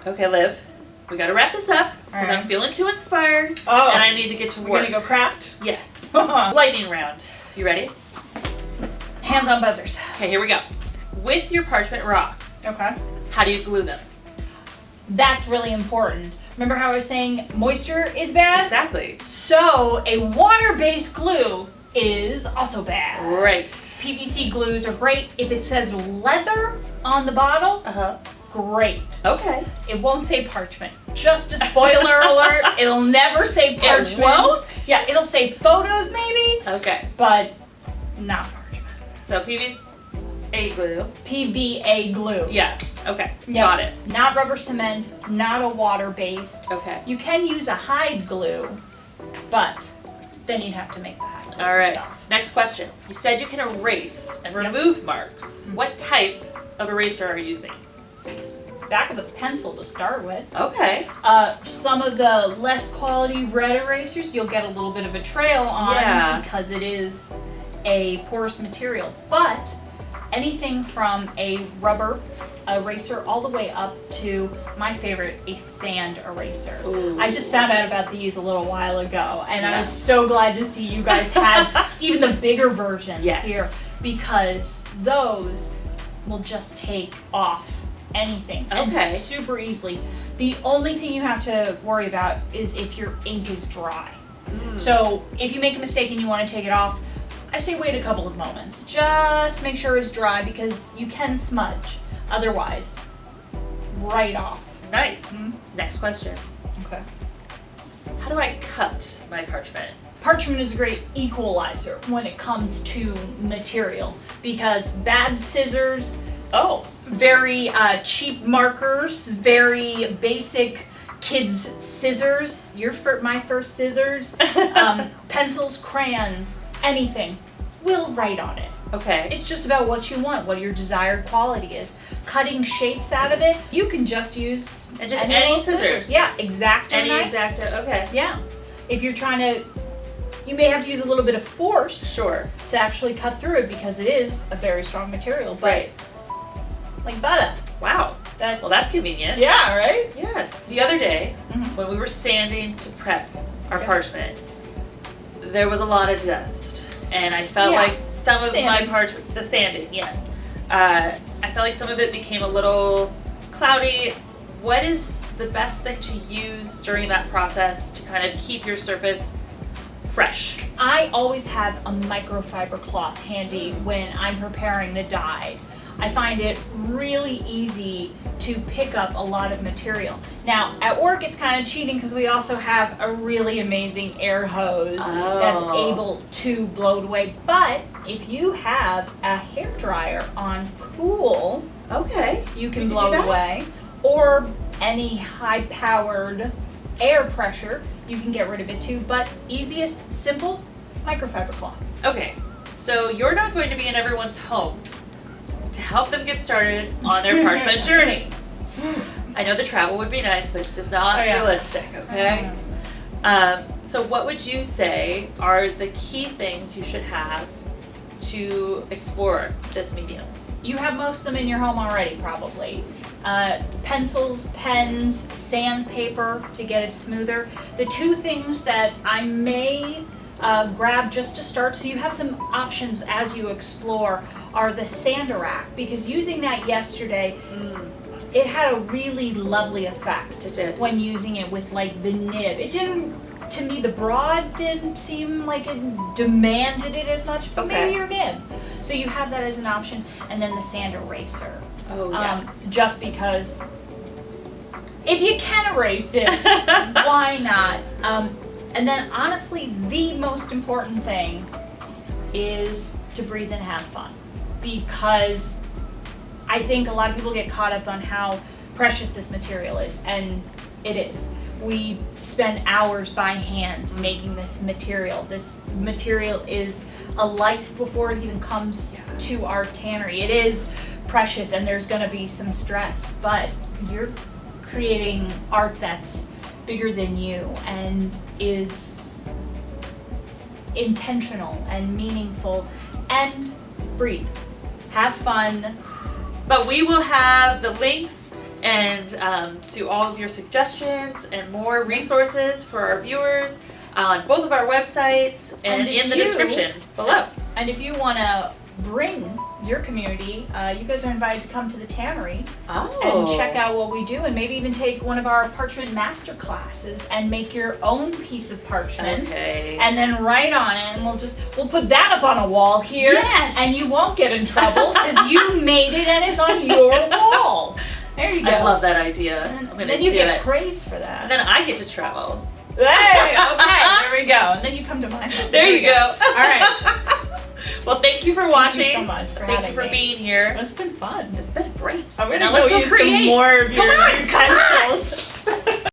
Okay, Liv, we gotta wrap this up because Right. I'm feeling too inspired and I need to get to work. We're gonna go craft? Yes. Lightning round. You ready? Hands on buzzers. Okay, here we go. With your parchment rocks, Okay. how do you glue them? That's really important. Remember how I was saying moisture is bad? Exactly. So a water-based glue is also bad. Right. PVC glues are great. If it says leather on the bottle, great. Okay. It won't say parchment. Just a spoiler alert, it'll never say parchment. It won't? Yeah, it'll say photos maybe, Okay. but not parchment. So PVA glue. PVA glue. Yeah. Okay. Yep. Got it. Not rubber cement, not a water-based. Okay. You can use a hide glue, but then you'd have to make the hide glue All right. yourself. Next question. You said you can erase and remove marks. What type of eraser are you using? Back of the pencil to start with. Okay. Some of the less quality red erasers, you'll get a little bit of a trail on because it is a porous material. But anything from a rubber eraser all the way up to my favorite, a sand eraser. Ooh. I just found out about these a little while ago, and I was so glad to see you guys had even the bigger versions here, because those will just take off anything and super easily. The only thing you have to worry about is if your ink is dry. So if you make a mistake and you want to take it off, I say wait a couple of moments. Just make sure it's dry because you can smudge. Otherwise, right off. Nice. Next question. Okay. How do I cut my parchment? Parchment is a great equalizer when it comes to material because bad scissors, very cheap markers, very basic kids' scissors, my first scissors, pencils, crayons, anything will write on it. Okay. It's just about what you want, what your desired quality is. Cutting shapes out of it, you can just use any scissors. Yeah, X-Acto Any knife. X-Acto, okay. Yeah. If you're trying to, you may have to use a little bit of force Sure. to actually cut through it because it is a very strong material. But like butter. Wow. Well, that's convenient. Yeah, right? Yes. The other day, when we were sanding to prep our parchment, there was a lot of dust. And I felt like some of my parchment, the sanding, I felt like some of it became a little cloudy. What is the best thing to use during that process to kind of keep your surface fresh? I always have a microfiber cloth handy when I'm preparing the dye. I find it really easy to pick up a lot of material. Now, at work it's kind of cheating because we also have a really amazing air hose that's able to blow it away. But if you have a hairdryer on cool, you can blow it away. Or any high-powered air pressure, you can get rid of it too. But easiest, simple, microfiber cloth. Okay, so you're not going to be in everyone's home to help them get started on their parchment journey. I know the travel would be nice, but it's just not realistic, okay? So what would you say are the key things you should have to explore this medium? You have most of them in your home already, probably. Pencils, pens, sandpaper to get it smoother. The two things that I may grab just to start, so you have some options as you explore, are the sander rack, because using that yesterday, it had a really lovely effect. It did. When using it with like the nib. It didn't, to me, the broad didn't seem like it demanded it as much, but maybe your nib. So you have that as an option, and then the sand eraser. Oh, yes. Just because if you can erase it, why not? And then honestly, the most important thing is to breathe and have fun. Because I think a lot of people get caught up on how precious this material is, and it is. We spend hours by hand making this material. This material is a life before it even comes to our tannery. It is precious, and there's going to be some stress, but you're creating art that's bigger than you and is intentional and meaningful. And breathe. Have fun. But we will have the links and to all of your suggestions and more resources for our viewers on both of our websites and in the description below. And if you want to bring your community, you guys are invited to come to the tannery and check out what we do, and maybe even take one of our parchment master classes and make your own piece of parchment. Okay. And then write on it, and we'll put that up on a wall here. Yes. And you won't get in trouble because you made it and it's on your wall. There you go. I love that idea. I'm gonna then you do get it. praise for that. And then I get to travel. Hey, okay, there we go. And then you come to my home. There you go. All right. Well, thank you for watching. Thank you so much for Thank you for being here. It's been fun. It's been great. I'm gonna now let's go use create some more of your Come on. utensils.